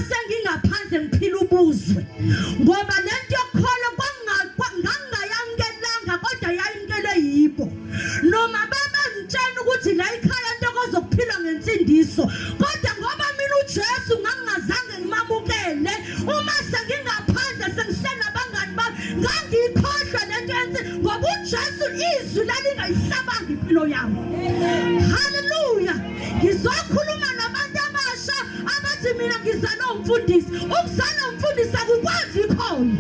sengingaphandle ngiphila ubuzwe ngoba lento yokukholwa ngangayamkelanga kodwa yayimkele yibo noma babangitshela ukuthi la ekhaya ntokozo kuphila ngensindiso kodwa ngoba mina uJesu ngangazange ngimamukele uma sengingaphandle sengihlala abangani bami ngangikhohlwa lento yenze ngoba uJesu izwi lalingayihlabanga impilo yami. Hallelujah. Ngizokhuluma nabantu abasha abathi mina ngizana umfundisi. Ukuzana umfundisi akukwazi ikhona.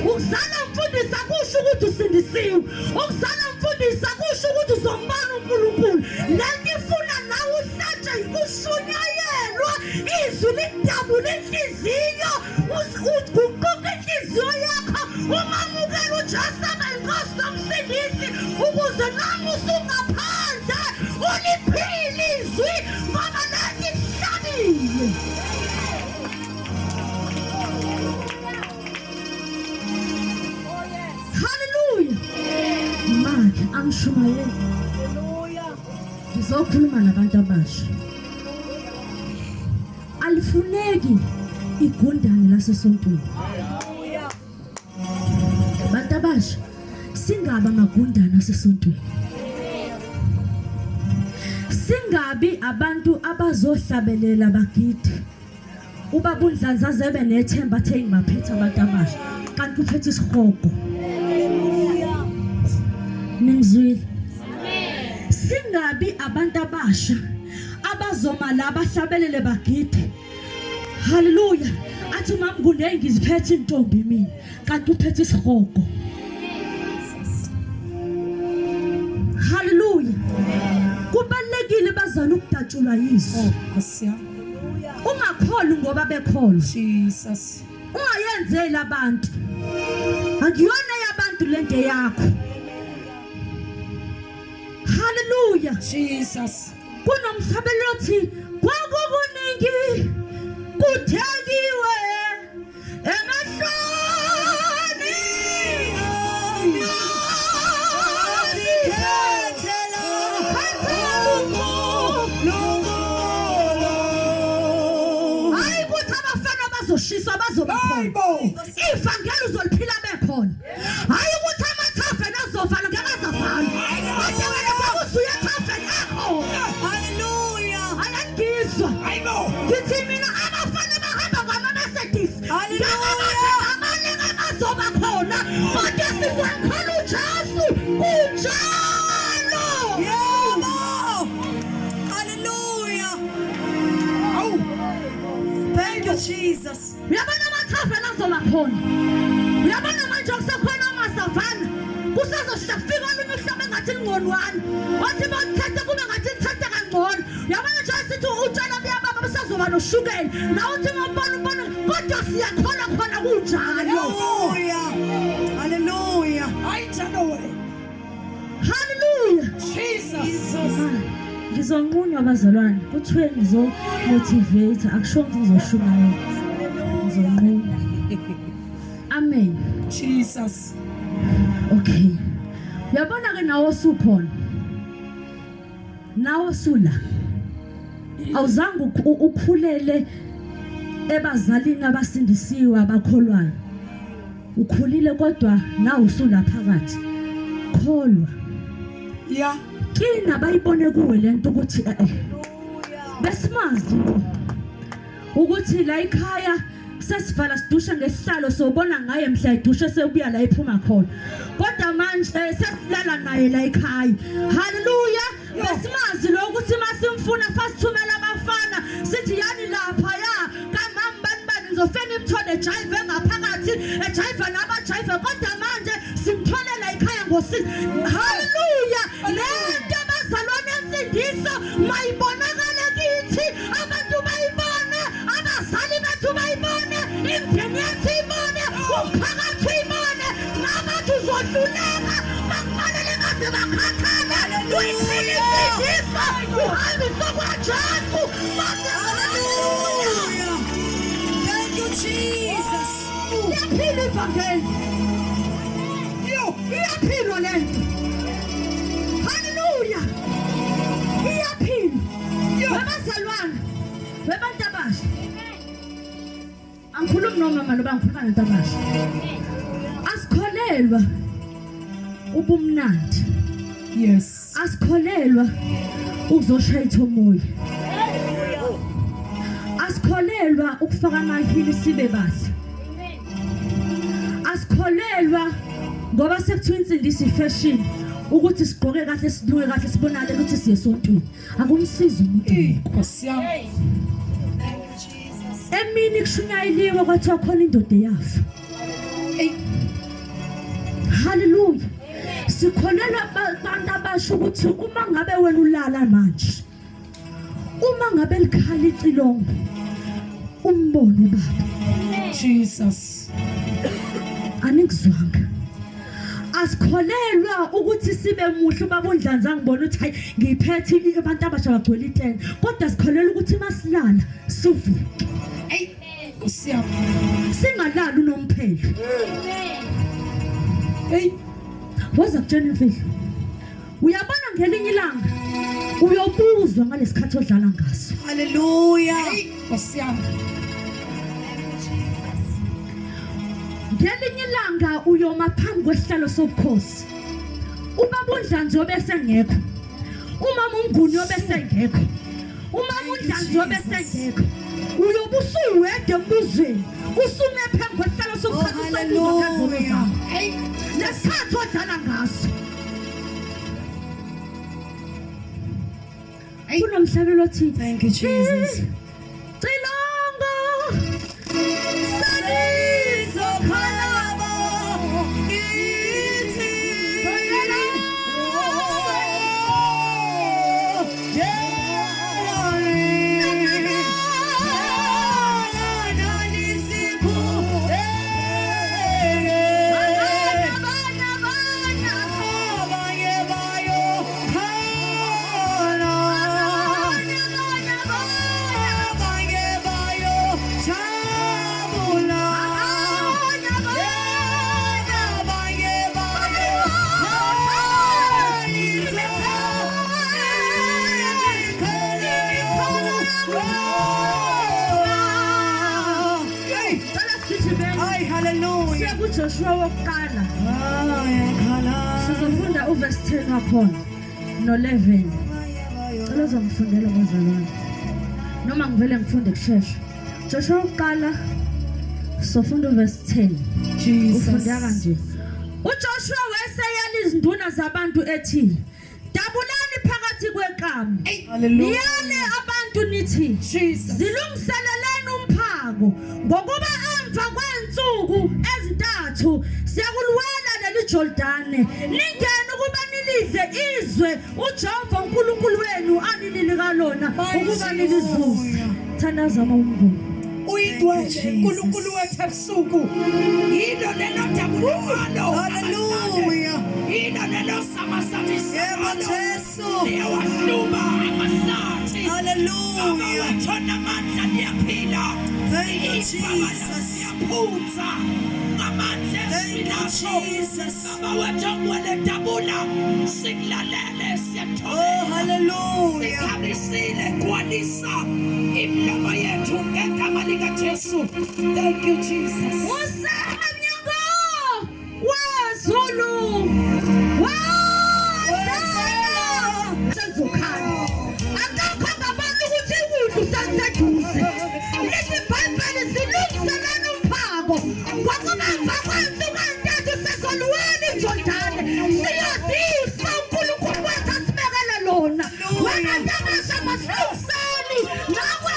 Ukuzana umfundisi akusho ukuthi usindisiwe. Ukuzana umfundisi akusho ukuthi uzombona uNkulunkulu. Lento ifuna nawe uhlatshwe ukushunyayelwa izwi lidabula inhliziyo uguquka inhliziyo yakho umamukela uJesu abayinkosi nomsindisi ukuze nami usungaphandle uliphile izwi ngoba lento ihlabile. Hallelujah. Manje angishumayeli. Ngizokhuluma nabantu abasha. Alifuneki igundane lasesontweni. Bantu abasha singaba amagundane asesontweni. Singabi abantu abazohlabelela bagide. Ubaba uNdlanza zebe nethemba athe ngibaphethe abantu abasha kanti uphethe isihogo. Ningizwile? Singabi abantu abasha abazoma la abahlabelele bagide. Hallelujah. Athi mamngune ngiziphethe intombi mina kanti uphethe isihogo. Hallelujah. Kubalekile bazana ukudatshulwa yizo. Ungakholi ngoba bekholwa. Jesus. Ungayenzeli abantu. Akuyona yabantu lento yakho. Hallelujah. Jesus. Kunomhlabelo othi kwakukuningi kuthekiwe emahloni hayi kuthi abafana bazoshiswa bazobakhona ivangeli uzoliphila bekhona hayi ukuthi amathafeni azovala ngeke azafana kodwa wena kwakusuya thafeni akho. Hallelujah. Ayangizwa ngithi mina abafana bahamba ngama-Mercedes Hallelujah. amaningi abazoba khona kodwa sizamkhala uJesu kunjalo. Yebo. Hallelujah. Oh. Thank you, Jesus. Uyabona amathafeni azoba khona. Uyabona manje kusekhona amasavana kusazohlafika olunye uhlobo engathi lingconwane wathi bawuthethe kube ngathi nithethe kangcono. Uyabona nje sithi utshela buyababa besazoba noshukela nawe uthi ngobona kodwa siyakholwa khona kunjalo. Hallelujah. Hallelujah. I turn away. Hallelujah. Jesus. Ngizonqunywa bazalwane kuthiwe ngizomotivate akusho ukuthi ngizoshumayela. Ngizonqunywa. Amen. Jesus. Okay. Uyabona ke nawe usukhona. Nawe sula. Awuzange ukhulele ebazalini abasindisiwe abakholwayo. Ukhulile kodwa nawe usula phakathi. Kholwa. Yeah. Kina bayibone kuwe lento ukuthi besimazi ukuthi la ekhaya sesivala sidusha ngesihlalo sobona ngaye mhla idusha sebuya la iphuma khona kodwa manje sesilala naye la ekhaya. Hallelujah. Besimazi lo ukuthi masimfuna fasithumela abafana sithi yani lapha ya kamama bani ngizofena imthole ejive ngaphakathi ejive nabajive kodwa manje simthole la ekhaya ngosizi. Hallelujah. Lento abazalwane ensindiso mayibonakala kithi abantu bayibone abazali bethu bayibone imndeni yethu ibone umphakathi ibone nabathi uzodluleka bakufanele ngaze bakhathane uyiphile insindiso uhambise kwaJesu. Hallelujah. Thank you, Jesus. Iyaphila ivangeli. Iyaphilwa lento. Hallelujah. Iyaphila. Babazalwane, babantu abasha. angikhulumi nomama lo bangikhuluma nentabasha asikholelwa ubumnandi Yes. asikholelwa ukuzoshaya ithomoya asikholelwa ukufaka amahili sibe bahle asikholelwa ngoba sekuthiwa insindisi fashion ukuthi sigqoke kahle siluke kahle sibonakale ukuthi siye esontweni akumsizi umuntu Nkosi yami. emini kushunyayeliwe kwathiwa khona indoda eyafa haleluya sikholelwa abantu abasho ukuthi uma ngabe wena ulala manje uma ngabe likhala icilongo umbono baba Jesus. aningizwanga asikholelwa ukuthi sibe muhle ubaba uNdlanza ngibona ukuthi hayi ngiphethe abantu abasha bagcwele itene kodwa sikholelwa ukuthi masilala sivuke Nkosi yami. singalali unomphelo Hey. waza kutshena imfihlo uyabona ngelinye ilanga uyobuzwa ngalesikhathi odlala ngaso Hallelujah. Nkosi yami. ngelinye ilanga uyoma phambi kwesihlalo sobukhosi ubaba uNdlanzi obesengekho umama uMnguni obesengekho umama uNdlanzi obesengekho uyobusuwede embuzweni usume phambi kwesihlalo sobukhosi Hallelujah. lesikhathi odlala ngaso kunomhlabelo othile Thank you, Jesus. Cilongo Hallelujah. kuJoshua wokuqala Yakhala. sizofunda uverse 10 wakhona no11 cela uzongifundela bazalwane noma ngivele ngifunde kusheshsha Joshua wokuqala sofunda uverse 10 ufunda kanje uJoshua weseyala izinduna zabantu ethi dabulani phakathi kweqhamu Hallelujah. niyale abantu nithi Jesus. zilungiseleleni umphako ngokuba emva kwensuku ezintathu siyakulwela leli Jordani ningene ukuba nilidle izwe uJehova uNkulunkulu wenu anililika lona ukuba nilizuze thandaza uNkulunkulu Uyidwele uNkulunkulu wethu ebusuku. Yilo lelo dabulalo. Hallelujah. Yilo lelo samasathi sema Jesu. Niyawahluma amahlathi. Hallelujah. Wathona amandla niyaphila. Thank you Jesus. Siyaphutha. Amandla esilapho. Baba wethu ngwele dabula. Sikulalele siyathola. Oh hallelujah. Sikhamisile kwalisa imlama yethu ngegama lika Jesu. Thank you Jesus. usemnyango wezulu senzokhala akakho ngabantu ukuthi ukudla usenseduze lesi bhayibheli silungiselana umphako ngokuba emva kwensuku ezintathu sezoluwela iJordani siyozisa uNkulunkulu wethu asibekele lona wena ntabasha masilungiseni nawe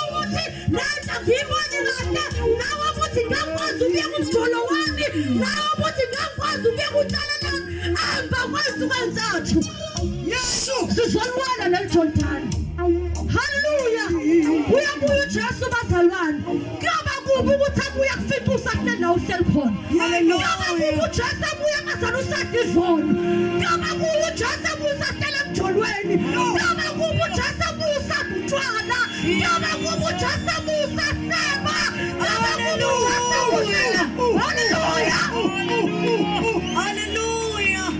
ukuthi nanta ngiyibone kahle nawe ukuthi ngakwazi ukuya kumjolo wami nawe ukuthi ngakwazi ukuya kutshala lami emva kwensuku ezintathu yesu sizolwela leJordani haleluya uyabuya uJesu bazalwane kuyoba kubi ukuthi abuye kufica usahle la uhleli khona kuyoba kubi uJesu abuye ngazana usahle izono kuyoba kubi uJesu abuye usahlele emjolweni kuyoba kubi uJesu abuye usahle utshwala kuyoba kubi uJesu abuye usahleba kuyoba kubi uJesu abuye haleluya Hallelujah.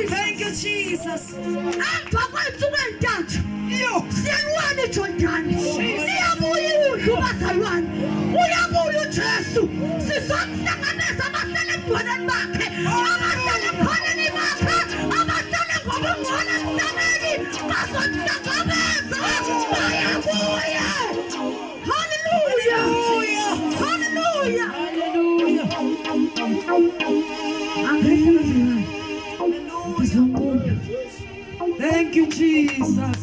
Thank you Jesus. emva kwensuku ezintathu siyalwana iJordani siyabuya udlu bazalwane ebudwaneni bakhe abahlala ekhoneni bakhe abahlala ngobungcono emhlabeni bazohlangabeza bayabuya haleluya haleluya Thank you, Jesus.